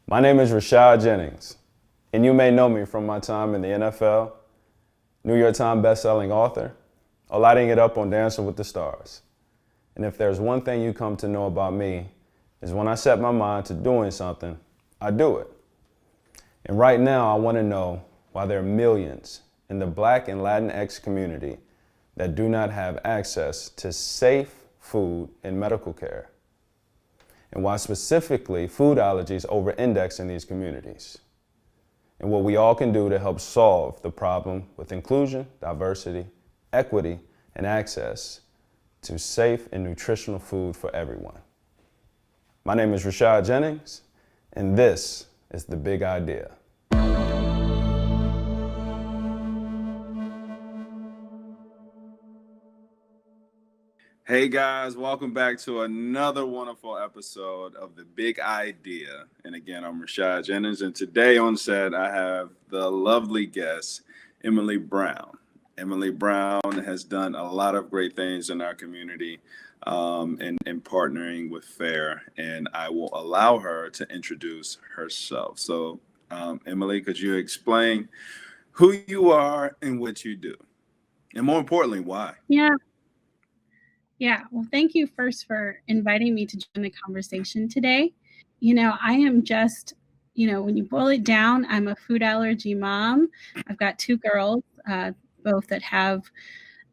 My name is Rashad Jennings, and you may know me from my time in the NFL, New York Times bestselling author, or lighting it up on Dancing with the Stars. And if there's one thing you come to know about me, is when I set my mind to doing something, I do it. And right now, I want to know why there are millions in the Black and Latinx community that do not have access to safe food and medical care, and why specifically food allergies over-index in these communities, and what we all can do to help solve the problem with inclusion, diversity, equity, and access to safe and nutritional food for everyone. My name is Rashad Jennings, and this is the Big Idea. Hey guys, welcome back to another wonderful episode of the Big Idea. And again, I'm Rashad Jennings, and today on set I have the lovely guest, Emily Brown. Emily Brown has done a lot of great things in our community in partnering with FAIR, and I will allow her to introduce herself. So, Emily, could you explain who you are and what you do? And more importantly, why? Yeah. Well, thank you first for inviting me to join the conversation today. I am just, when you boil it down, I'm a food allergy mom. I've got two girls, both that have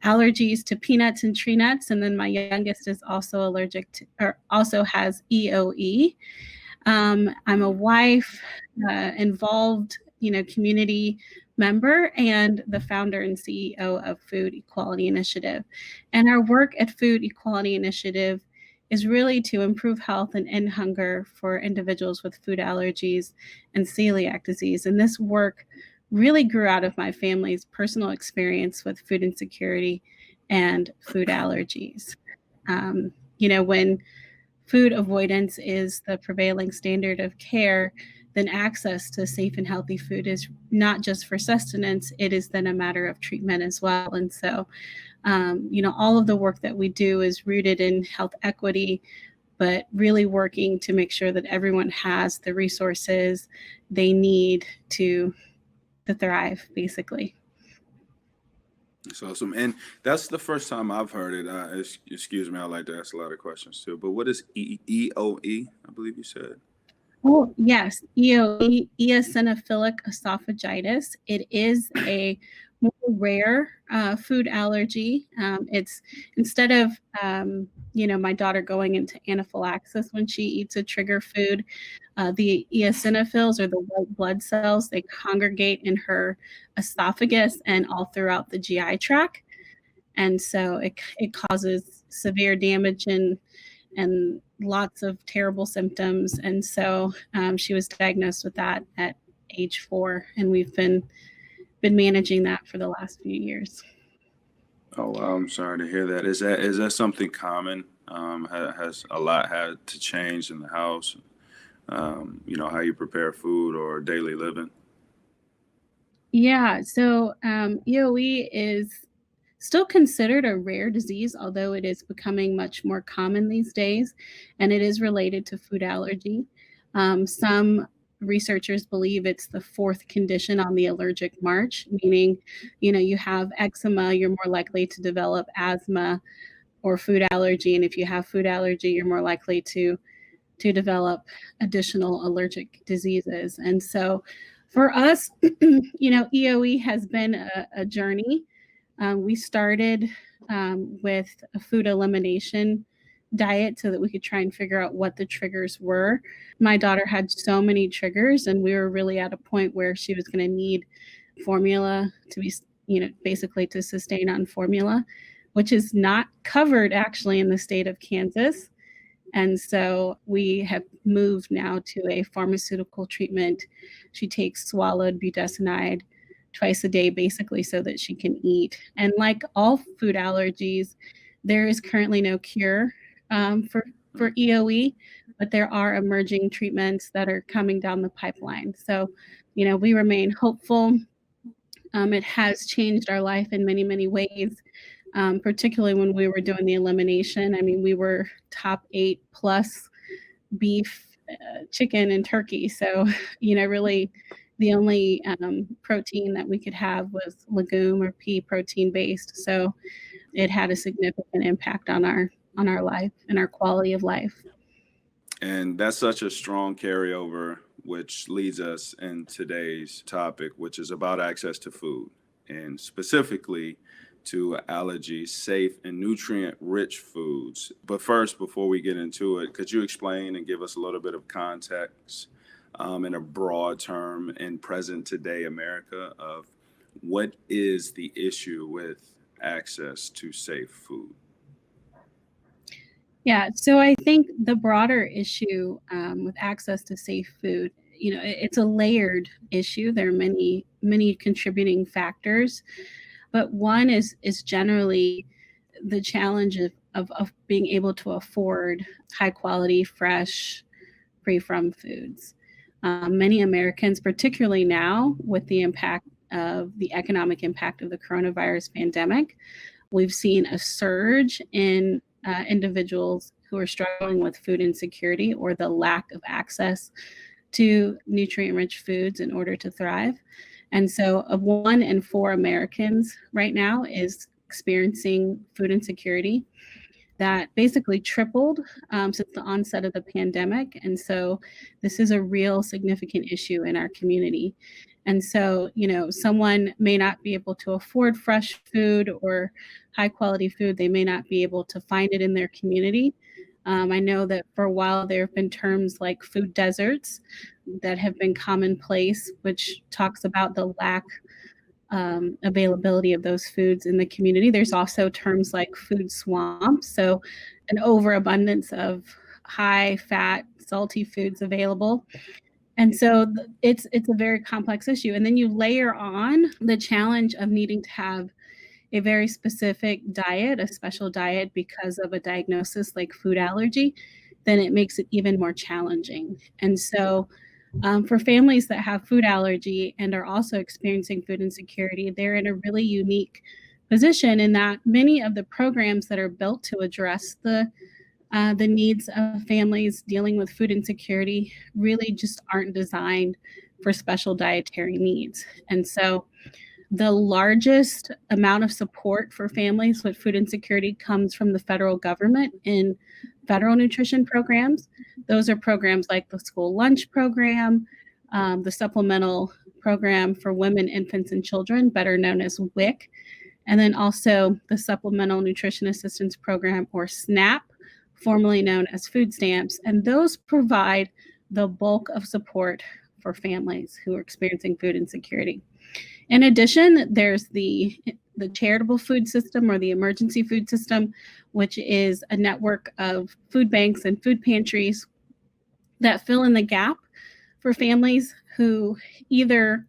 allergies to peanuts and tree nuts. And then my youngest is also allergic to, or also has EOE. I'm a wife, involved, community member, and the founder and CEO of Food Equality Initiative. And our work at Food Equality Initiative is really to improve health and end hunger for individuals with food allergies and celiac disease. And this work really grew out of my family's personal experience with food insecurity and food allergies. When food avoidance is the prevailing standard of care, then access to safe and healthy food is not just for sustenance, it is then a matter of treatment as well. And so, all of the work that we do is rooted in health equity, but really working to make sure that everyone has the resources they need to thrive, basically. That's awesome. And that's the first time I've heard it. Excuse me, I like to ask a lot of questions too. But what is EOE? I believe you said. Oh, yes, EOE, eosinophilic esophagitis. It is a more rare food allergy. It's instead of, my daughter going into anaphylaxis when she eats a trigger food, the eosinophils, or the white blood cells, they congregate in her esophagus and all throughout the GI tract. And so it causes severe damage and lots of terrible symptoms. And so she was diagnosed with that at age 4, and we've been managing that for the last few years. Oh, wow, I'm sorry to hear that. Is that something common? Has a lot had to change in the house? How you prepare food or daily living? Yeah, so EOE is still considered a rare disease, although it is becoming much more common these days, and it is related to food allergy. Some researchers believe it's the 4th condition on the allergic march, meaning, you have eczema, you're more likely to develop asthma or food allergy, and if you have food allergy, you're more likely to develop additional allergic diseases. And so for us, EOE has been a journey. We started with a food elimination diet so that we could try and figure out what the triggers were. My daughter had so many triggers, and we were really at a point where she was going to need formula to be, basically to sustain on formula, which is not covered actually in the state of Kansas. And so we have moved now to a pharmaceutical treatment. She takes swallowed budesonide twice a day, basically, so that she can eat. And like all food allergies, there is currently no cure for EOE, but there are emerging treatments that are coming down the pipeline. So, we remain hopeful. It has changed our life in many, many ways, particularly when we were doing the elimination. I mean, we were top 8 plus beef chicken and turkey. So, really the only protein that we could have was legume or pea protein based. So it had a significant impact on our life and our quality of life. And that's such a strong carryover, which leads us in today's topic, which is about access to food and specifically to allergy safe and nutrient rich foods. But first, before we get into it, could you explain and give us a little bit of context in a broad term in present day America of what is the issue with access to safe food? Yeah, so I think the broader issue with access to safe food, it's a layered issue. There are many contributing factors, but one is generally the challenge of being able to afford high quality, fresh, free from foods. Many Americans, particularly now with the impact of the economic impact of the coronavirus pandemic, we've seen a surge in individuals who are struggling with food insecurity or the lack of access to nutrient rich foods in order to thrive. And so, 1 in 4 Americans right now is experiencing food insecurity. That basically tripled since the onset of the pandemic. And so this is a real significant issue in our community. And so, someone may not be able to afford fresh food or high quality food. They may not be able to find it in their community. I know that for a while there have been terms like food deserts that have been commonplace, which talks about the lack availability of those foods in the community. There's also terms like food swamps, so an overabundance of high fat, salty foods available. And so it's a very complex issue. And then you layer on the challenge of needing to have a very specific diet, a special diet because of a diagnosis like food allergy, then it makes it even more challenging. And so for families that have food allergy and are also experiencing food insecurity, they're in a really unique position in that many of the programs that are built to address the needs of families dealing with food insecurity really just aren't designed for special dietary needs. And so the largest amount of support for families with food insecurity comes from the federal government in federal nutrition programs. Those are programs like the school lunch program, the supplemental program for women, infants, and children, better known as WIC, and then also the Supplemental Nutrition Assistance Program, or SNAP, formerly known as food stamps. And those provide the bulk of support for families who are experiencing food insecurity. In addition, there's the charitable food system or the emergency food system, which is a network of food banks and food pantries that fill in the gap for families who either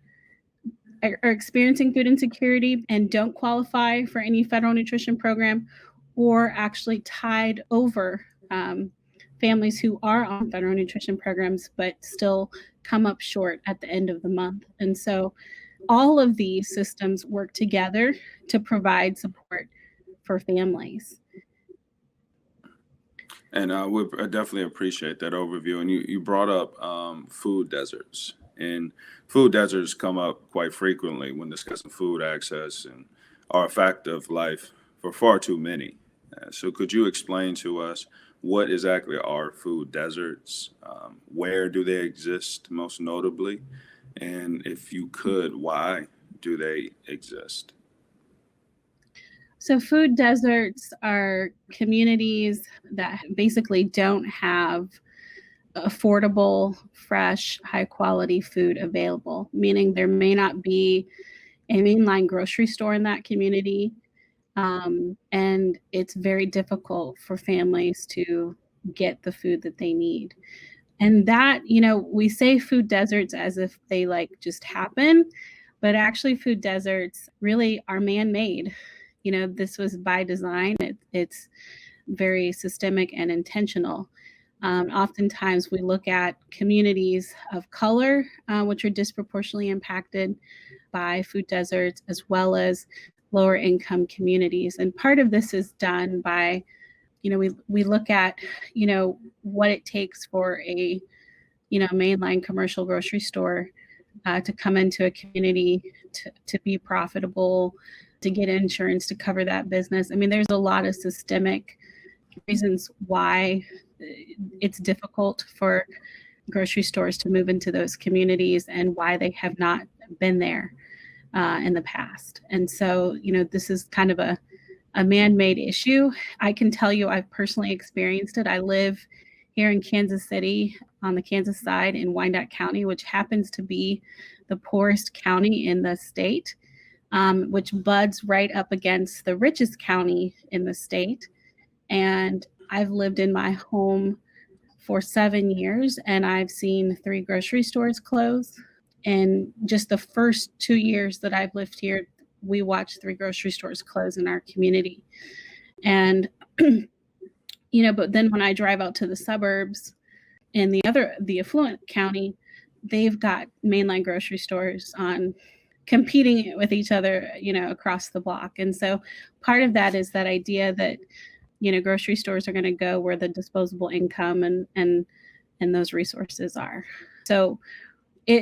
are experiencing food insecurity and don't qualify for any federal nutrition program, or actually tied over families who are on federal nutrition programs but still come up short at the end of the month. And so all of these systems work together to provide support for families. And I definitely appreciate that overview. And you brought up food deserts. And food deserts come up quite frequently when discussing food access and are a fact of life for far too many. So could you explain to us what exactly are food deserts? Where do they exist most notably? And if you could, why do they exist? So food deserts are communities that basically don't have affordable, fresh, high quality food available, meaning there may not be a mainline grocery store in that community. And it's very difficult for families to get the food that they need. And that, we say food deserts as if they like just happen, but actually food deserts really are man-made. This was by design. It's very systemic and intentional. Oftentimes we look at communities of color, which are disproportionately impacted by food deserts, as well as lower income communities. And part of this is done by, we look at, what it takes for a mainline commercial grocery store to come into a community to be profitable, to get insurance to cover that business. I mean, there's a lot of systemic reasons why it's difficult for grocery stores to move into those communities and why they have not been there in the past. And so, this is kind of a man-made issue. I can tell you I've personally experienced it. I live here in Kansas City on the Kansas side in Wyandotte County, which happens to be the poorest county in the state, which buds right up against the richest county in the state. And I've lived in my home for 7 years, and I've seen 3 grocery stores close. And just the first 2 years that I've lived here, we watched 3 grocery stores close in our community. And, but then when I drive out to the suburbs in the affluent county, they've got mainline grocery stores on competing with each other, across the block. And so part of that is that idea that, grocery stores are going to go where the disposable income and those resources are. So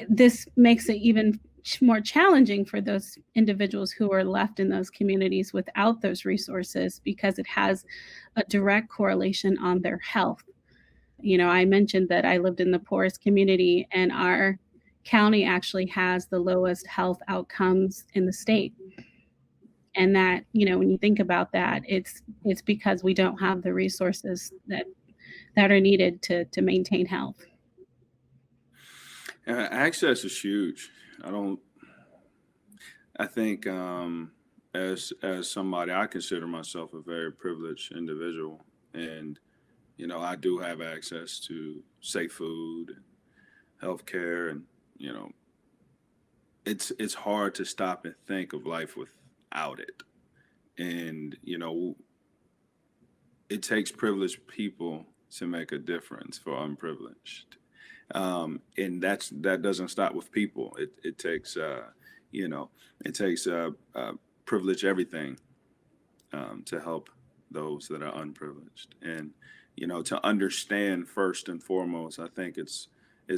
this makes it even more challenging for those individuals who are left in those communities without those resources, because it has a direct correlation on their health. I mentioned that I lived in the poorest community, and our county actually has the lowest health outcomes in the state. And that, when you think about that, it's because we don't have the resources that are needed to maintain health. Access is huge. I think as somebody, I consider myself a very privileged individual, and I do have access to safe food, healthcare, and it's hard to stop and think of life without it. And it takes privileged people to make a difference for unprivileged. And that doesn't stop with people. It takes privilege everything to help those that are unprivileged. And to understand first and foremost, I think is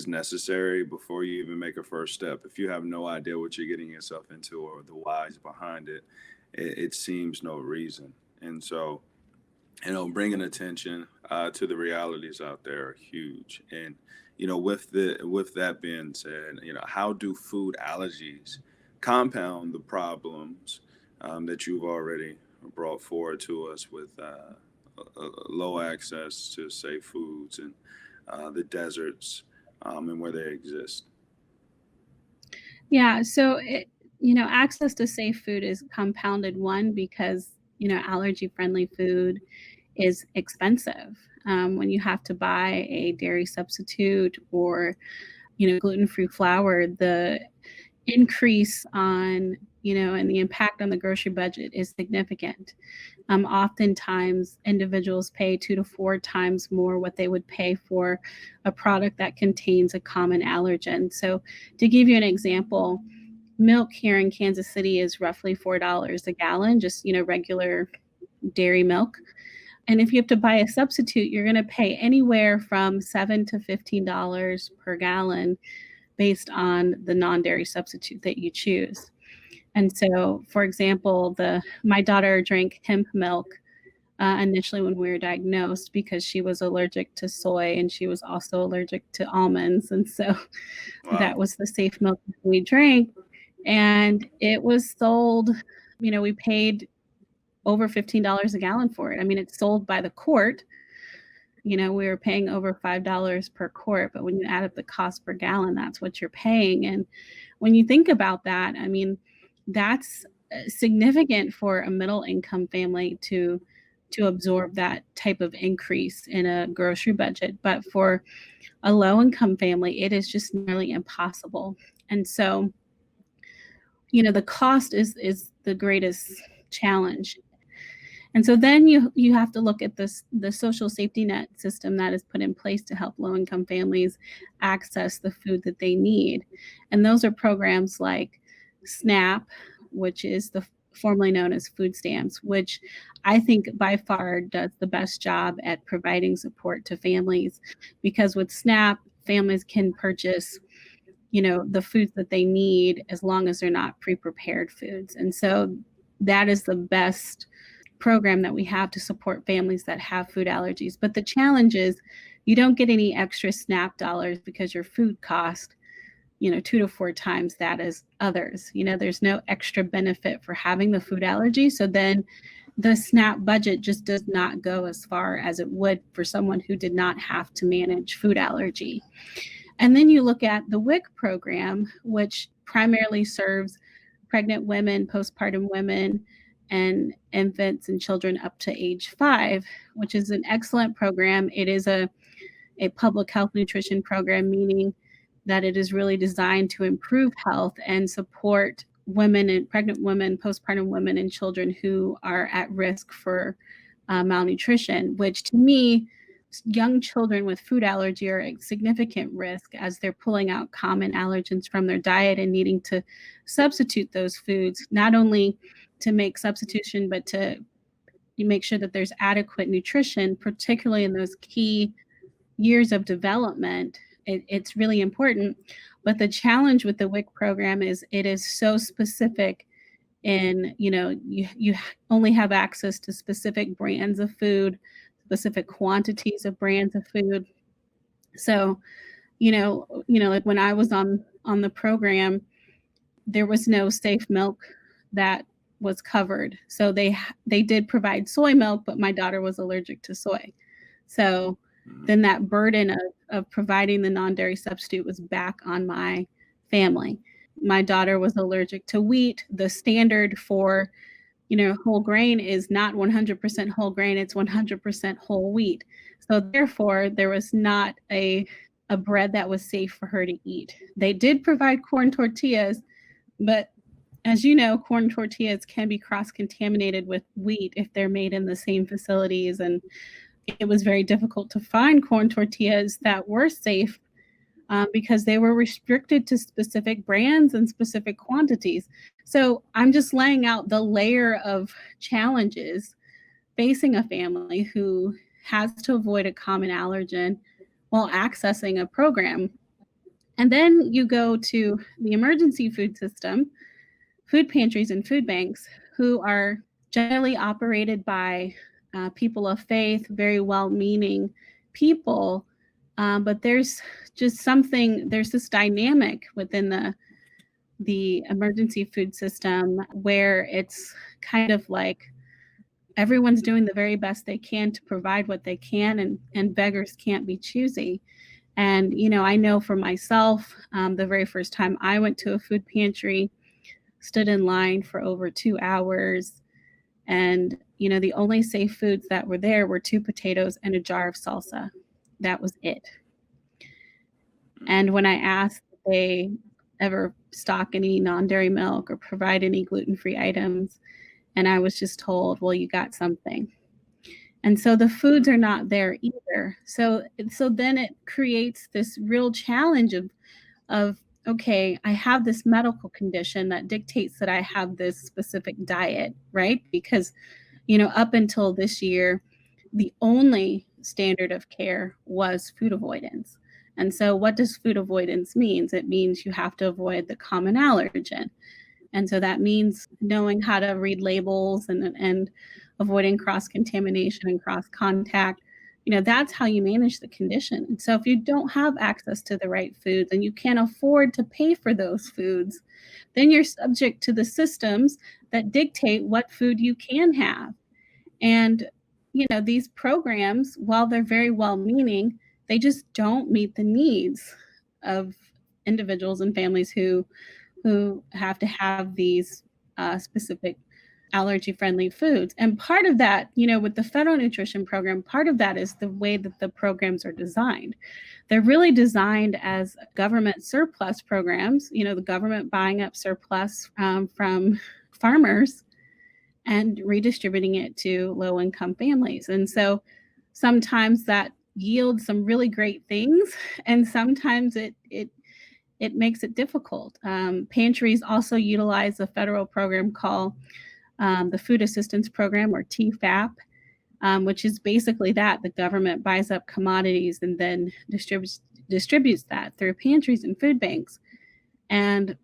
necessary before you even make a first step. If you have no idea what you're getting yourself into or the whys behind it, it seems no reason. And so, bringing attention to the realities out there are huge. And with that being said, how do food allergies compound the problems that you've already brought forward to us with low access to safe foods and the deserts and where they exist? Yeah, so access to safe food is compounded, one, because allergy-friendly food is expensive. When you have to buy a dairy substitute or gluten-free flour, the increase on and the impact on the grocery budget is significant. Oftentimes individuals pay 2 to 4 times more what they would pay for a product that contains a common allergen. So to give you an example, milk here in Kansas City is roughly $4 a gallon, just regular dairy milk. And if you have to buy a substitute, you're going to pay anywhere from $7 to $15 per gallon based on the non-dairy substitute that you choose. And so, for example, my daughter drank hemp milk initially when we were diagnosed because she was allergic to soy, and she was also allergic to almonds. And so That was the safe milk we drank. And it was sold, we paid over $15 a gallon for it. I mean, it's sold by the quart. We were paying over $5 per quart, but when you add up the cost per gallon, that's what you're paying. And when you think about that, I mean, that's significant for a middle income family to absorb that type of increase in a grocery budget. But for a low income family, it is just nearly impossible. And so, the cost is the greatest challenge. And so then you have to look at the social safety net system that is put in place to help low-income families access the food that they need. And those are programs like SNAP, which is formerly known as food stamps, which I think by far does the best job at providing support to families. Because with SNAP, families can purchase, the foods that they need as long as they're not pre-prepared foods. And so that is the best program that we have to support families that have food allergies. But the challenge is you don't get any extra SNAP dollars because your food cost, 2 to 4 times that as others. There's no extra benefit for having the food allergy. So then the SNAP budget just does not go as far as it would for someone who did not have to manage food allergy. And then you look at the WIC program, which primarily serves pregnant women, postpartum women, and infants and children up to age 5, which is an excellent program. It is a public health nutrition program, meaning that it is really designed to improve health and support women and pregnant women, postpartum women, and children who are at risk for malnutrition, which to me, young children with food allergy are at significant risk as they're pulling out common allergens from their diet and needing to substitute those foods, not only to make substitution, but to make sure that there's adequate nutrition, particularly in those key years of development. It's really important. But the challenge with the WIC program is it is so specific in, you only have access to specific brands of food, specific quantities of brands of food. So, like when I was on the program, there was no safe milk that was covered. So they did provide soy milk, but my daughter was allergic to soy. So then that burden of providing the non-dairy substitute was back on my family. My daughter was allergic to wheat. The standard for whole grain is not 100% whole grain, it's 100% whole wheat. So therefore, there was not a bread that was safe for her to eat. They did provide corn tortillas, but as you know, corn tortillas can be cross-contaminated with wheat if they're made in the same facilities. And it was very difficult to find corn tortillas that were safe because they were restricted to specific brands and specific quantities. So I'm just laying out the layer of challenges facing a family who has to avoid a common allergen while accessing a program. And then you go to the emergency food system, food pantries and food banks, who are generally operated by people of faith, very well-meaning people. But there's just there's this dynamic within the emergency food system where it's kind of like everyone's doing the very best they can to provide what they can, and beggars can't be choosy. And, I know for myself, the very first time I went to a food pantry, stood in line for over 2 hours. And, the only safe foods that were there were 2 potatoes and a jar of salsa. That was it. And when I asked if they ever stock any non-dairy milk or provide any gluten-free items, and I was just told, well, you got something. And so the foods are not there either. So then it creates this real challenge of okay, I have this medical condition that dictates that I have this specific diet, right? Because, up until this year, the only standard of care was food avoidance. And so what does food avoidance mean? It means you have to avoid the common allergen. And so that means knowing how to read labels and avoiding cross-contamination and cross-contact. That's how you manage the condition. And so if you don't have access to the right foods and you can't afford to pay for those foods, then you're subject to the systems that dictate what food you can have. And, these programs, while they're very well-meaning, they just don't meet the needs of individuals and families who have to have these specific allergy-friendly foods. And part of that, with the federal nutrition program, part of that is the way that the programs are designed. They're really designed as government surplus programs, the government buying up surplus from farmers and redistributing it to low-income families. And so sometimes that yields some really great things, and sometimes it makes it difficult. Pantries also utilize a federal program called the Food Assistance Program, or TFAP, which is basically that the government buys up commodities and then distributes distributes that through pantries and food banks. And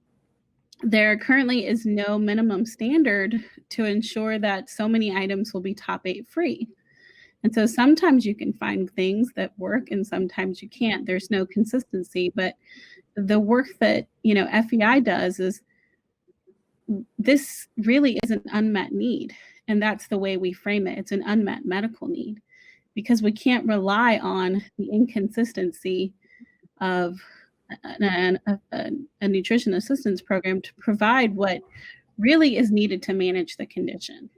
there currently is no minimum standard to ensure that so many items will be top 8 free. And so sometimes you can find things that work and sometimes you can't. There's no consistency, but the work that, FEI does is, this really is an unmet need. And that's the way we frame it. It's an unmet medical need, because we can't rely on the inconsistency of a nutrition assistance program to provide what really is needed to manage the condition.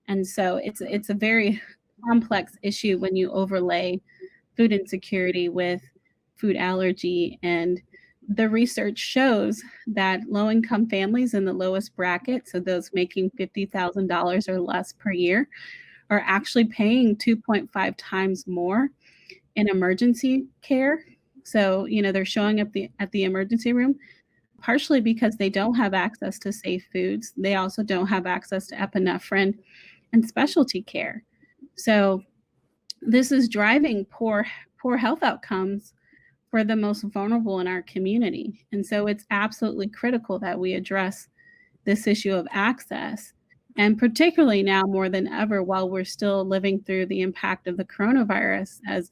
And so it's a very complex issue when you overlay food insecurity with food allergy. And the research shows that low-income families in the lowest bracket, so those making $50,000 or less per year, are actually paying 2.5 times more in emergency care. So, they're showing up at the emergency room, partially because they don't have access to safe foods. They also don't have access to epinephrine and specialty care. So this is driving poor health outcomes for the most vulnerable in our community. And so it's absolutely critical that we address this issue of access. And particularly now more than ever, while we're still living through the impact of the coronavirus, as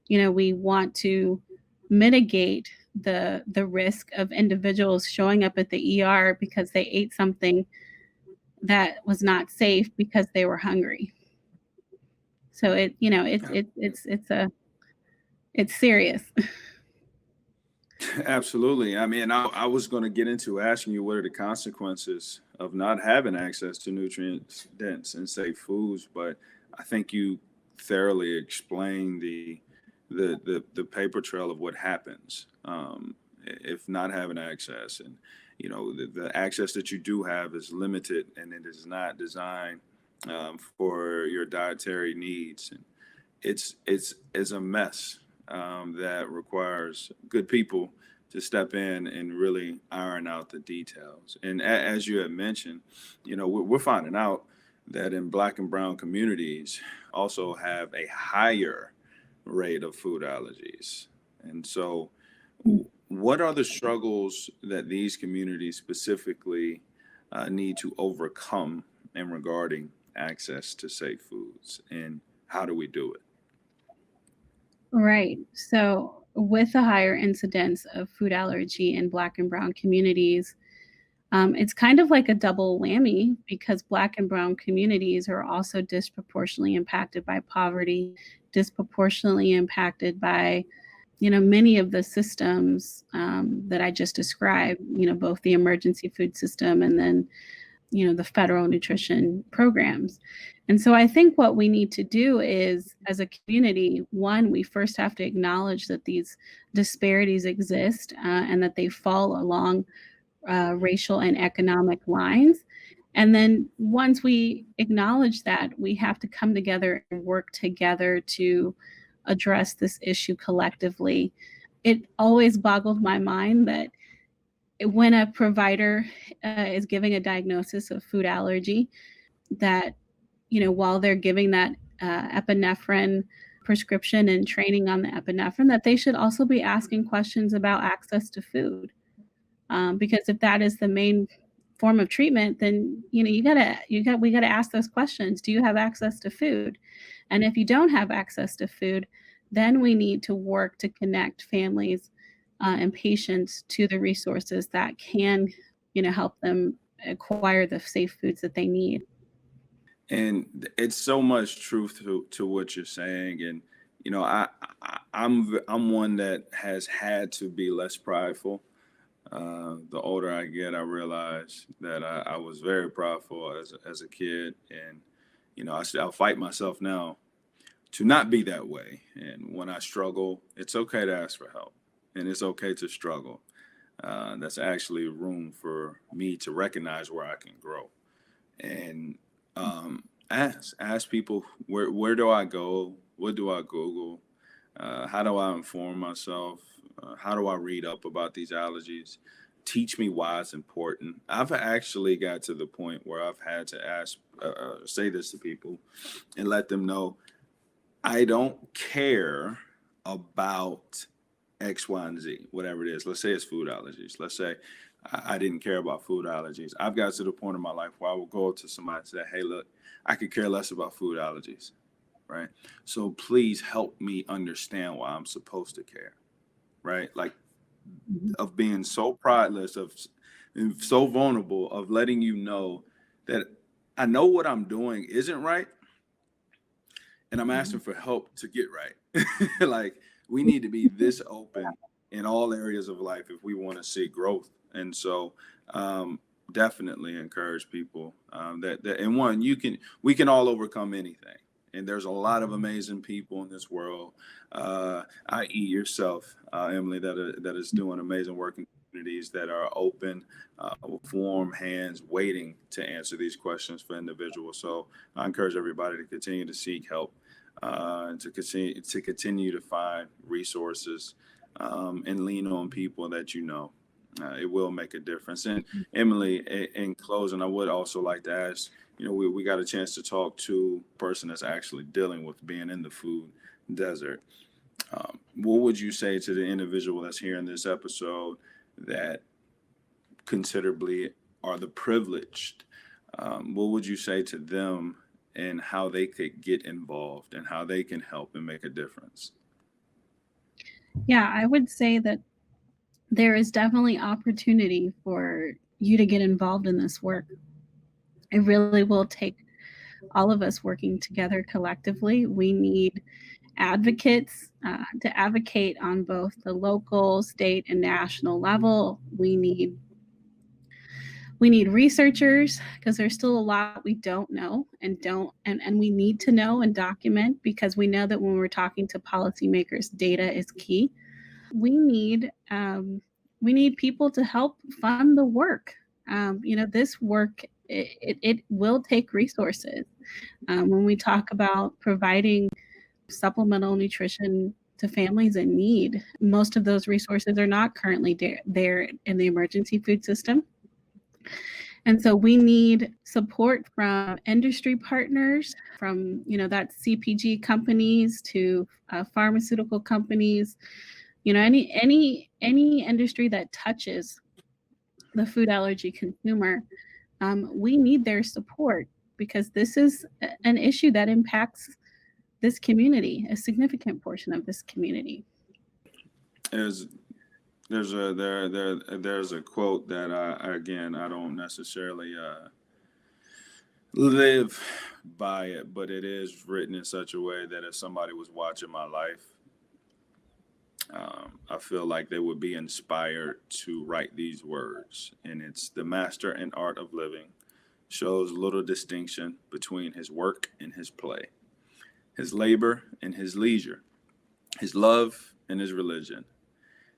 we want to mitigate the risk of individuals showing up at the ER because they ate something that was not safe because they were hungry. So it's serious. Absolutely. I mean, I was going to get into asking you what are the consequences of not having access to nutrient dense and safe foods, but I think you thoroughly explained the paper trail of what happens if not having access. And the access that you do have is limited, and it is not designed for your dietary needs. And it's a mess that requires good people to step in and really iron out the details. And as you had mentioned, we're finding out that in Black and brown communities also have a higher rate of food allergies. And so what are the struggles that these communities specifically need to overcome in regarding access to safe foods, and how do we do it? Right. So with a higher incidence of food allergy in Black and brown communities, it's kind of like a double whammy, because Black and brown communities are also disproportionately impacted by poverty, disproportionately impacted by, many of the systems that I just described, both the emergency food system and then, the federal nutrition programs. And so I think what we need to do is, as a community, one, we first have to acknowledge that these disparities exist and that they fall along racial and economic lines. And then once we acknowledge that, we have to come together and work together to address this issue collectively. It always boggled my mind that when a provider is giving a diagnosis of food allergy, that, while they're giving that epinephrine prescription and training on the epinephrine, that they should also be asking questions about access to food. Because if that is the main form of treatment, then we gotta ask those questions. Do you have access to food? And if you don't have access to food, then we need to work to connect families and patients to the resources that can, help them acquire the safe foods that they need. And it's so much truth to what you're saying. And I'm one that has had to be less prideful. The older I get, I realize that I was very prideful as a kid, and I'll fight myself now to not be that way. And when I struggle, it's okay to ask for help, and it's okay to struggle. That's actually room for me to recognize where I can grow, and ask people, where do I go? What do I Google? How do I inform myself? How do I read up about these allergies? Teach me why it's important. I've actually got to the point where I've had to say this to people and let them know I don't care about X, Y, and Z, whatever it is. Let's say it's food allergies. Let's say I didn't care about food allergies. I've got to the point in my life where I will go up to somebody and say, hey, look, I could care less about food allergies, right? So please help me understand why I'm supposed to care, right? Like, of being so prideless, of so vulnerable, of letting you know that I know what I'm doing isn't right, and I'm asking for help to get right. Like, we need to be this open in all areas of life if we want to see growth. And so, definitely encourage people that and one, we can all overcome anything. And there's a lot of amazing people in this world, i.e. yourself, Emily, that is doing amazing work in communities that are open, with warm hands, waiting to answer these questions for individuals. So I encourage everybody to continue to seek help, and to continue to find resources, and lean on people that you know. It will make a difference. And Emily, in closing, I would also like to ask, we got a chance to talk to a person that's actually dealing with being in the food desert. What would you say to the individual that's hearing this episode that considerably are the privileged? What would you say to them and how they could get involved and how they can help and make a difference? Yeah, I would say that there is definitely opportunity for you to get involved in this work. It really will take all of us working together collectively. We need advocates to advocate on both the local, state, and national level. We need researchers, because there's still a lot we don't know and we need to know and document, because we know that when we're talking to policymakers, data is key. We need people to help fund the work. This work, it will take resources. When we talk about providing supplemental nutrition to families in need, most of those resources are not currently there in the emergency food system. And so we need support from industry partners, from, that's CPG companies to pharmaceutical companies, any industry that touches the food allergy consumer. We need their support, because this is an issue that impacts this community, a significant portion of this community. There's a quote that I don't necessarily live by it, but it is written in such a way that if somebody was watching my life, I feel like they would be inspired to write these words. And it's: the master and art of living shows little distinction between his work and his play, his labor and his leisure, his love and his religion.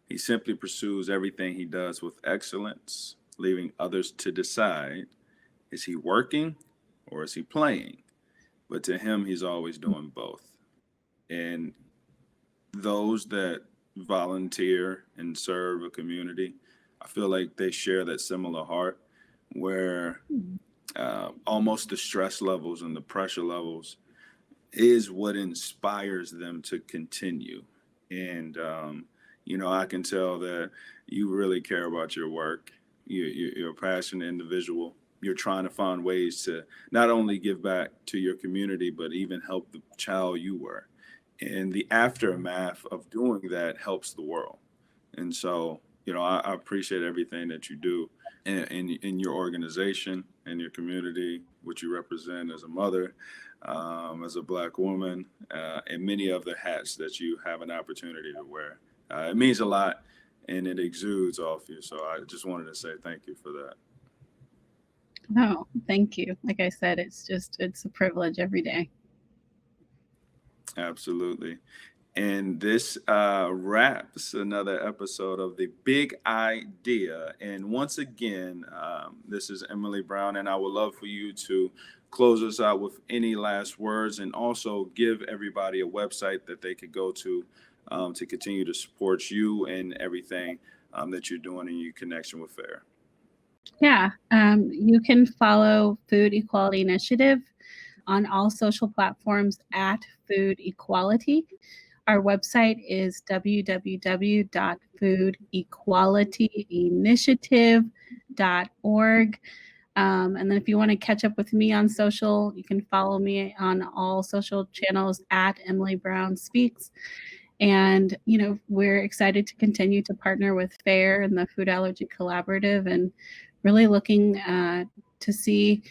He simply pursues everything he does with excellence, leaving others to decide, is he working or is he playing? But to him, he's always doing both. And those that volunteer and serve a community, I feel like they share that similar heart, where almost the stress levels and the pressure levels is what inspires them to continue. And, I can tell that you really care about your work. You're a passionate individual. You're trying to find ways to not only give back to your community, but even help the child you were. And the aftermath of doing that helps the world. And so, I appreciate everything that you do in your organization and your community, what you represent as a mother, as a Black woman, and many other hats that you have an opportunity to wear. It means a lot, and it exudes off you. So I just wanted to say thank you for that. Oh, thank you. Like I said, it's a privilege every day. Absolutely. And this wraps another episode of the Big Idea. And once again, this is Emily Brown, and I would love for you to close us out with any last words, and also give everybody a website that they could go to continue to support you and everything that you're doing in your connection with FAIR. Yeah, you can follow Food Equality Initiative on all social platforms at Food Equality. Our website is www.foodequalityinitiative.org. And then if you want to catch up with me on social, you can follow me on all social channels at Emily Brown Speaks. And, we're excited to continue to partner with FAIR and the Food Allergy Collaborative, and really looking to see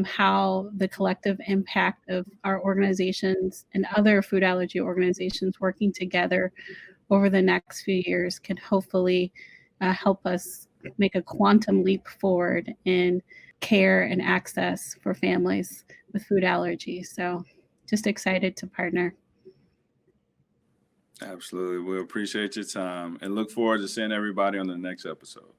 how the collective impact of our organizations and other food allergy organizations working together over the next few years can hopefully help us make a quantum leap forward in care and access for families with food allergies. So just excited to partner. Absolutely. We appreciate your time and look forward to seeing everybody on the next episode.